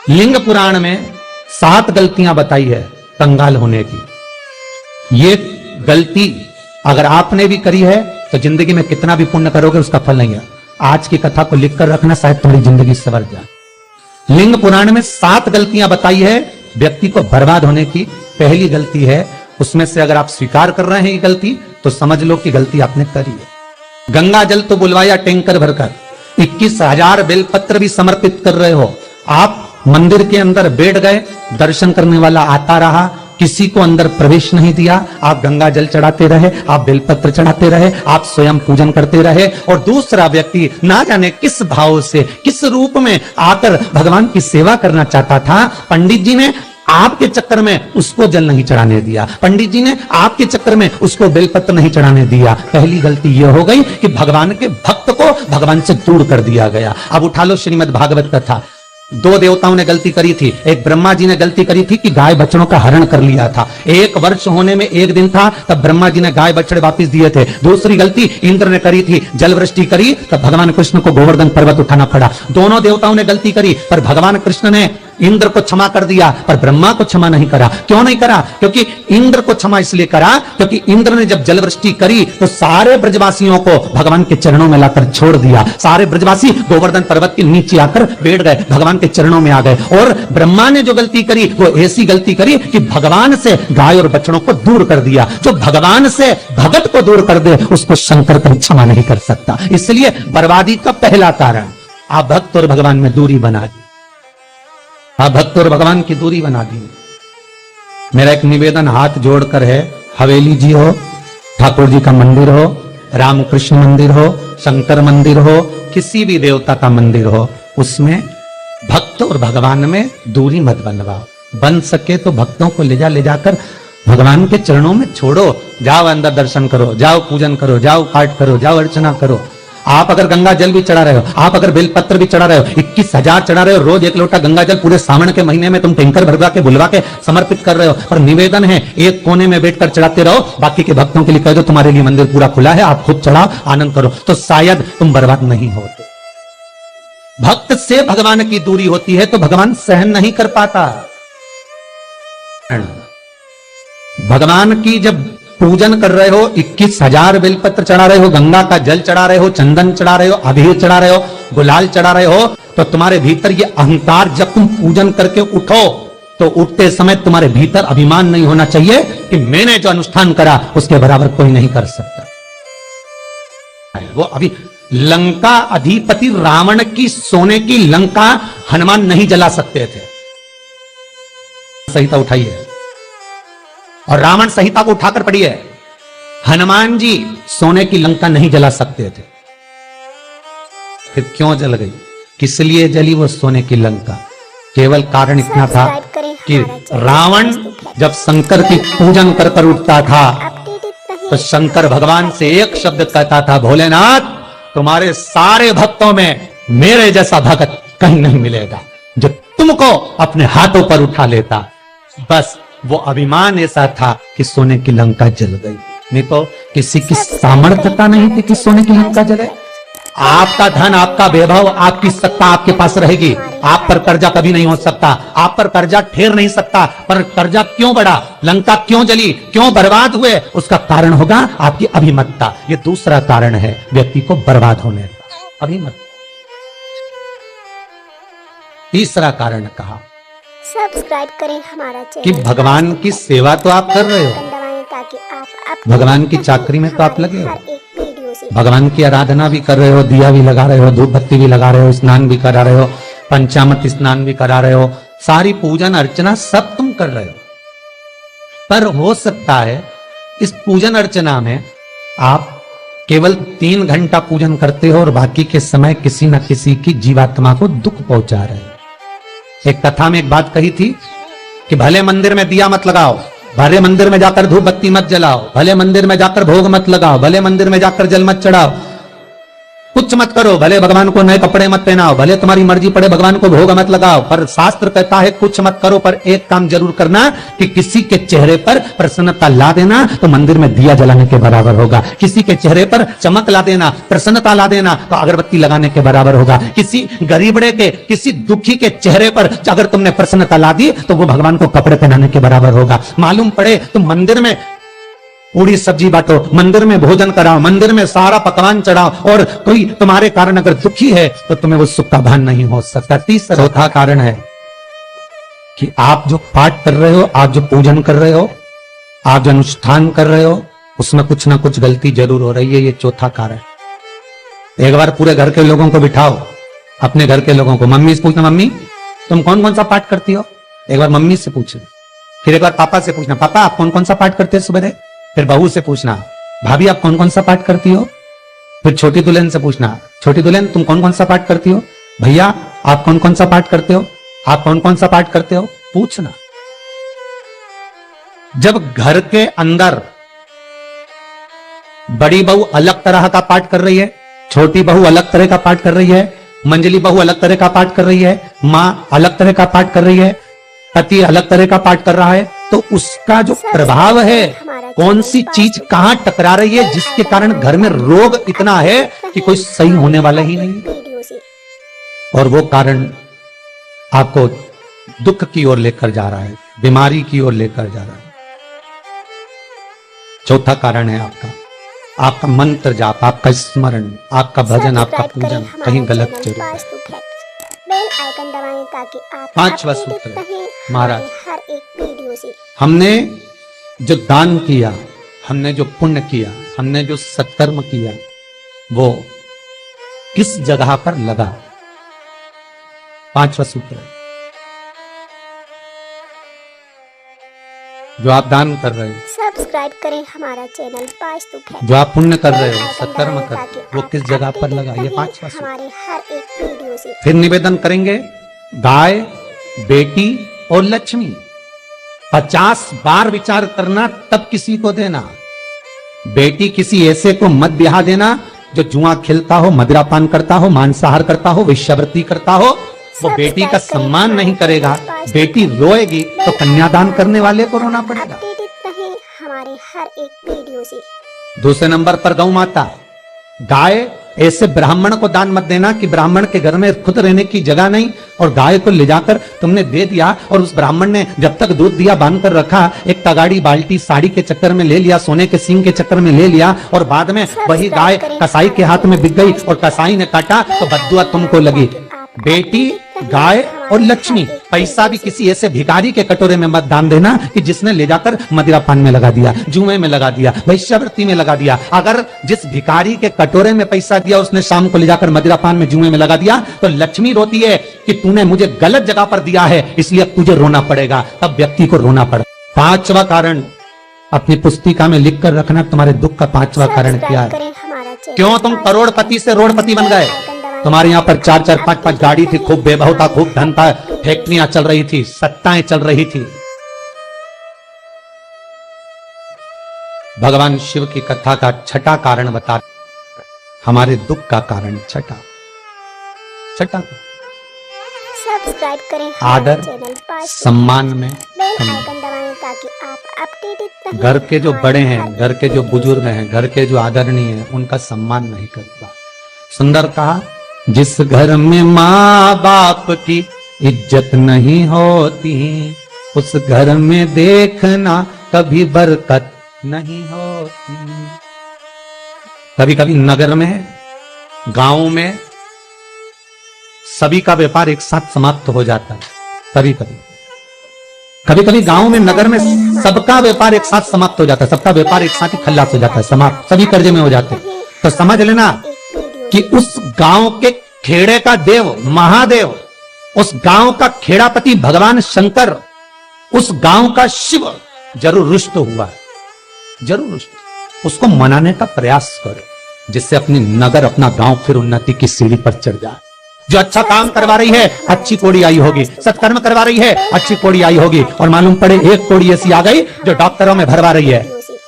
लिंग पुराण में 7 गलतियां बताई है कंगाल होने की। ये गलती अगर आपने भी करी है तो जिंदगी में कितना भी पुण्य करोगे उसका फल नहीं है। आज की कथा को लिखकर रखना, शायद तुम्हारी जिंदगी संवर जाए। लिंग पुराण में 7 गलतियां बताई है व्यक्ति को बर्बाद होने की। पहली गलती है, उसमें से अगर आप स्वीकार कर रहे हैं ये गलती तो समझ लो कि गलती आपने करी है। गंगा जल तो बुलवाया टैंकर भरकर, 21,000 बेलपत्र भी समर्पित कर रहे हो। आप मंदिर के अंदर बैठ गए, दर्शन करने वाला आता रहा, किसी को अंदर प्रवेश नहीं दिया। आप गंगा जल चढ़ाते रहे, आप बेलपत्र चढ़ाते रहे, आप स्वयं पूजन करते रहे, और दूसरा व्यक्ति ना जाने किस भाव से, किस रूप में आकर भगवान की सेवा करना चाहता था। पंडित जी ने आपके चक्कर में उसको जल नहीं चढ़ाने दिया, पंडित जी ने आपके चक्कर में उसको बेलपत्र नहीं चढ़ाने दिया। पहली गलती यह हो गई कि भगवान के भक्त को भगवान से दूर कर दिया गया। अब उठा लो श्रीमद् भागवत कथा। 2 देवताओं ने गलती करी थी। एक ब्रह्मा जी ने गलती करी थी कि गाय बछड़ों का हरण कर लिया था। 1 वर्ष होने में 1 दिन था तब ब्रह्मा जी ने गाय बछड़े वापस दिए थे। दूसरी गलती इंद्र ने करी थी, जल वृष्टि करी तब भगवान कृष्ण को गोवर्धन पर्वत उठाना पड़ा। दोनों देवताओं ने गलती करी पर भगवान कृष्ण ने इंद्र को क्षमा कर दिया पर ब्रह्मा को क्षमा नहीं करा। क्यों नहीं करा? क्योंकि इंद्र को क्षमा इसलिए करा क्योंकि इंद्र ने जब जलवृष्टि करी तो सारे ब्रजवासियों को भगवान के चरणों में लाकर छोड़ दिया। सारे ब्रजवासी गोवर्धन पर्वत के नीचे आकर बैठ गए, भगवान के चरणों में आ गए। और ब्रह्मा ने जो गलती करी वो ऐसी गलती करी कि भगवान से गाय और बछड़ों को दूर कर दिया। जो भगवान से भगत को दूर कर दे उसको शंकर कभी क्षमा नहीं कर सकता। इसलिए बर्बादी का पहला कारण आप भक्त और भगवान में दूरी बना दी। आप भक्त और भगवान की दूरी बना दी। मेरा एक निवेदन हाथ जोड़कर है, हवेली जी हो, ठाकुर जी का मंदिर हो, रामकृष्ण मंदिर हो, शंकर मंदिर हो, किसी भी देवता का मंदिर हो, उसमें भक्त और भगवान में दूरी मत बनवाओ। बन सके तो भक्तों को ले जाकर भगवान के चरणों में छोड़ो। जाओ अंदर दर्शन करो, जाओ पूजन करो, जाओ पाठ करो, जाओ अर्चना करो। आप अगर गंगा जल भी चढ़ा रहे हो, आप अगर बेलपत्र भी चढ़ा रहे हो, 21,000 चढ़ा रहे हो, रोज 1 लोटा गंगा जल पूरे सावन के महीने में तुम टैंकर भरवा के बुलवा के समर्पित कर रहे हो। और निवेदन है एक कोने में बैठकर चढ़ाते रहो, बाकी के भक्तों के लिए कह दो तुम्हारे लिए मंदिर पूरा खुला है, आप खुद चढ़ाओ, आनंद करो, तो शायद तुम बर्बाद नहीं होते। भक्त से भगवान की दूरी होती है तो भगवान सहन नहीं कर पाता। भगवान की जब पूजन कर रहे हो, 21,000 बेलपत्र चढ़ा रहे हो, गंगा का जल चढ़ा रहे हो, चंदन चढ़ा रहे हो, अबीर चढ़ा रहे हो, गुलाल चढ़ा रहे हो, तो तुम्हारे भीतर ये अहंकार, जब तुम पूजन करके उठो तो उठते समय तुम्हारे भीतर अभिमान नहीं होना चाहिए कि मैंने जो अनुष्ठान करा उसके बराबर कोई नहीं कर सकता। वो अभी लंका अधिपति रावण की सोने की लंका हनुमान नहीं जला सकते थे। संहिता उठाइए और रावण संहिता को उठाकर पढ़िए। हनुमान जी सोने की लंका नहीं जला सकते थे। फिर क्यों जल गई? किस लिए जली वो सोने की लंका? केवल कारण इतना था कि रावण जब शंकर की पूजन कर कर उठता था तो शंकर भगवान से एक शब्द कहता था, भोलेनाथ तुम्हारे सारे भक्तों में मेरे जैसा भक्त कहीं नहीं मिलेगा जो तुमको अपने हाथों पर उठा लेता। बस वो अभिमान ऐसा था कि सोने की लंका जल गई, नहीं तो किसी की सामर्थ्यता नहीं थी कि सोने की लंका जले। आपका धन, आपका वैभव, आपकी सत्ता आपके पास रहेगी, आप पर कर्जा कभी नहीं हो सकता, आप पर कर्जा ठहर नहीं सकता। पर कर्जा क्यों बढ़ा, लंका क्यों जली, क्यों बर्बाद हुए, उसका कारण होगा आपकी अभिमत्ता। ये दूसरा कारण है व्यक्ति को बर्बाद होने का, अभिमत्ता। तीसरा कारण कहा सब्सक्राइब करें हमारा चैनल कि भगवान की सेवा तो आप कर रहे हो, ताकि आप भगवान की चाकरी में तो आप लगे हो, भगवान की आराधना भी कर रहे हो, दिया भी लगा रहे हो, धूप बत्ती भी लगा रहे हो, स्नान भी करा रहे हो, पंचामृत स्नान भी करा रहे हो, सारी पूजन अर्चना सब तुम कर रहे हो। पर हो सकता है इस पूजन अर्चना में आप केवल 3 घंटा पूजन करते हो और बाकी के समय किसी न किसी की जीवात्मा को दुख पहुंचा रहे हो। एक कथा में एक बात कही थी कि भले मंदिर में दिया मत लगाओ, भले मंदिर में जाकर धूप बत्ती मत जलाओ, भले मंदिर में जाकर भोग मत लगाओ, भले मंदिर में जाकर जल मत चढ़ाओ, कुछ मत करो, भले भगवान को नए कपड़े मत पहनाओ, भले तुम्हारी मर्जी पड़े भगवान को भोग मत लगाओ, पर शास्त्र कहता है कुछ मत करो, पर एक काम जरूर करना कि किसी के चेहरे पर प्रसन्नता ला देना तो मंदिर में दिया जलाने के बराबर होगा। किसी के चेहरे पर चमक ला देना, प्रसन्नता ला देना तो अगरबत्ती लगाने के बराबर होगा। किसी गरीबड़े के, किसी दुखी के चेहरे पर अगर तुमने प्रसन्नता ला दी तो वो भगवान को कपड़े पहनाने के बराबर होगा। मालूम पड़े तो मंदिर में पूरी सब्जी बांटो, मंदिर में भोजन कराओ, मंदिर में सारा पकवान चढ़ाओ, और कोई तुम्हारे कारण अगर दुखी है तो तुम्हें वो सुख का भान नहीं हो सकता। तीसरा चौथा कारण है कि आप जो पाठ कर रहे हो, आप जो पूजन कर रहे हो, आप जो अनुष्ठान कर रहे हो, उसमें कुछ ना कुछ गलती जरूर हो रही है। ये चौथा कारण। एक बार पूरे घर के लोगों को बिठाओ, अपने घर के लोगों को, मम्मी से पूछना, मम्मी तुम कौन कौन सा पाठ करती हो? एक बार मम्मी से पूछना, फिर एक बार पापा से पूछना, पापा आप कौन कौन सा पाठ करते हैं सुबह? फिर बहू से पूछना, भाभी आप कौन कौन सा पाठ करती हो? फिर छोटी दुल्हन से पूछना, छोटी दुल्हन तुम कौन कौन सा पाठ करती हो? भैया आप कौन कौन सा पाठ करते हो? आप कौन कौन सा पाठ करते हो? पूछना। जब घर के अंदर बड़ी बहू अलग तरह का पाठ कर रही है, छोटी बहू अलग तरह का पाठ कर रही है, मंजली बहू अलग तरह का पाठ कर रही है, मां अलग तरह का पाठ कर रही है, पति अलग तरह का पाठ कर रहा है, तो उसका जो प्रभाव है, कौन सी चीज कहां टकरा रही है जिसके कारण घर में रोग इतना है कि कोई सही होने वाला ही नहीं, और वो कारण आपको दुख की ओर लेकर जा रहा है, बीमारी की ओर लेकर जा रहा है। चौथा कारण है आपका मंत्र जाप, आपका स्मरण, आपका भजन, आपका पूजन कहीं गलत जरूर है। बेल आइकन दबाएं ताकि आप पांचवा अपडेटेड सूत्र रहें महाराज, हर एक वीडियो से। हमने जो दान किया, हमने जो पुण्य किया, हमने जो सत्कर्म किया, वो किस जगह पर लगा? पांचवा सूत्र है। जो आप दान कर रहे हो, सब्सक्राइब करें हमारा चैनल वास्तुक है। जो आप पुण्य कर रहे हो, सत्कर्म कर रहे हो, वो किस जगह पर लगा? ये पांचवा सूत्र। हमारे हर एक वीडियो से। फिर निवेदन करेंगे, गाय, बेटी और लक्ष्मी 50 बार विचार करना तब किसी को देना। बेटी किसी ऐसे को मत ब्याह देना जो जुआ खेलता हो, मदिरापान करता हो, मांसाहार करता हो, वेश्यावृत्ति करता हो। वो बेटी का सम्मान नहीं करेगा, बेटी रोएगी तो कन्यादान करने वाले को रोना पड़ेगा। अपडेटेड रहें हमारे हर एक वीडियो से। दूसरे नंबर पर गौ माता, गाय ऐसे ब्राह्मण को दान मत देना कि ब्राह्मण के घर में खुद रहने की जगह नहीं, और गाय को ले जाकर तुमने दे दिया, और उस ब्राह्मण ने जब तक दूध दिया बांध कर रखा, एक तगाड़ी बाल्टी साड़ी के चक्कर में ले लिया, सोने के सींग के चक्कर में ले लिया, और बाद में वही गाय कसाई के हाथ में बिक गई और कसाई ने काटा तो बद्दुआ तुमको लगी। बेटी, गाय और लक्ष्मी, पैसा भी किसी ऐसे भिखारी के कटोरे में मत दान देना कि जिसने ले जाकर मदिरापान में लगा दिया, जुए में लगा दिया, वैश्यावृत्ति में लगा दिया। अगर जिस भिखारी के कटोरे में पैसा दिया उसने शाम को ले जाकर मदिरापान में, जुए में लगा दिया, तो लक्ष्मी रोती है कि तूने मुझे गलत जगह पर दिया है, इसलिए अब तुझे रोना पड़ेगा। तब व्यक्ति को रोना पड़ेगा। पांचवा कारण अपनी पुस्तिका में लिख कर रखना, तुम्हारे दुख का पांचवा कारण क्या है? क्यों तुम करोड़पति से रोड़पति बन गए? तुम्हारे यहाँ पर 4-4, 5-5 गाड़ी थी, खूब वैभव था, खूब धन था, फैक्ट्रियां चल रही थी, सत्ताएं चल रही थी। भगवान शिव की कथा का छठा कारण बता, हमारे दुख का कारण छठा। सब्सक्राइब करें आदर, सम्मान में बेल आइकन दबाएं ताकि आप अपडेटेड रहें। घर के जो बड़े हैं, घर के जो बुजुर्ग हैं, घर के जो आदरणीय हैं, उनका सम्मान नहीं करता। सुंदर कहा, जिस घर में माँ बाप की इज्जत नहीं होती, उस घर में देखना कभी बरकत नहीं होती। कभी कभी नगर में, गांव में सभी का व्यापार एक साथ समाप्त हो जाता है। कभी कभी गांव में, नगर में सबका व्यापार एक साथ समाप्त हो जाता है, सबका व्यापार एक साथ ही खल्लास हो जाता है, समाप्त, सभी कर्जे में हो जाते हैं। तो समझ लेना कि उस गांव के खेड़े का देव महादेव, उस गांव का खेड़ापति भगवान शंकर, उस गांव का शिव जरूर रुष्ट हुआ है, जरूर रुष्ट। उसको मनाने का प्रयास करो, जिससे अपनी नगर, अपना गांव फिर उन्नति की सीढ़ी पर चढ़ जाए। जो अच्छा काम करवा रही है, अच्छी कोड़ी आई होगी, सत्कर्म करवा रही है, अच्छी कोड़ी आई होगी, और मालूम पड़े एक कोड़ी ऐसी आ गई जो डॉक्टरों में भरवा रही है,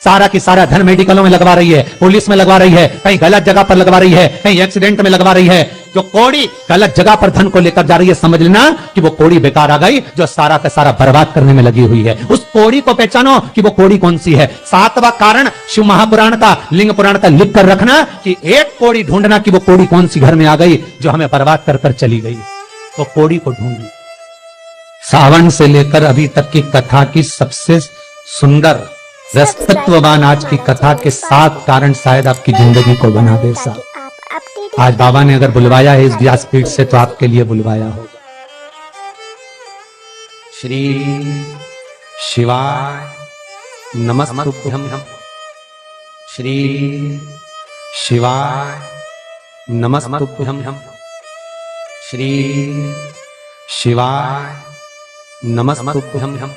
सारा की सारा धन मेडिकलों में लगवा रही है, पुलिस में लगवा रही है, कहीं गलत जगह पर लगवा रही है, कहीं एक्सीडेंट में लगवा रही है। जो कौड़ी गलत जगह पर धन को लेकर जा रही है, समझ लेना कि वो कौड़ी बेकार आ गई, जो सारा का सारा बर्बाद करने में लगी हुई है। उस कौड़ी को पहचानो कि वो कौड़ी कौन सी है। 7वां कारण शिव महापुराण का, लिंग पुराण का लिख कर रखना कि एक कौड़ी ढूंढना कि वो कौड़ी कौन सी घर में आ गई जो हमें बर्बाद कर कर चली गई। तो कौड़ी को ढूंढी। सावन से लेकर अभी तक की कथा की सबसे सुंदर रसतत्ववान आज की कथा के 7 कारण शायद आपकी जिंदगी को बना दे। साहब, ताकि आप अपडेटेड आज बाबा ने अगर बुलवाया है इस व्यासपीठ से तो आपके लिए बुलवाया होगा। श्री शिवाय नमस्तुभ्यं। श्री शिवाय नमस्तुभ्यं। श्री शिवाय नमस्तुभ्यं।